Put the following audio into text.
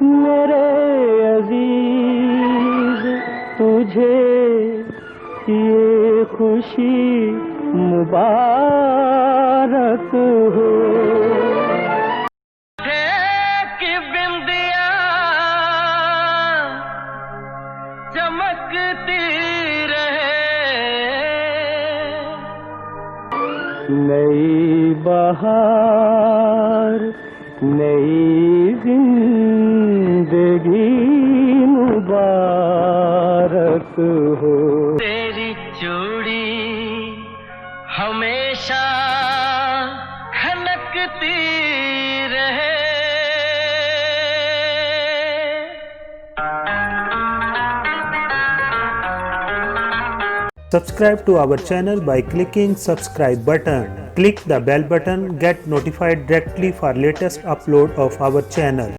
मेरे अजीज तुझे ये खुशी मुबारक हो। कि बिंदिया चमकती रहे, नई बहार नई जिंदगी मुबारक हो। तेरी चूड़ी हमेशा खनकती रहे। Subscribe to our channel by clicking subscribe button. Click the bell button, get notified directly for latest upload of our channel.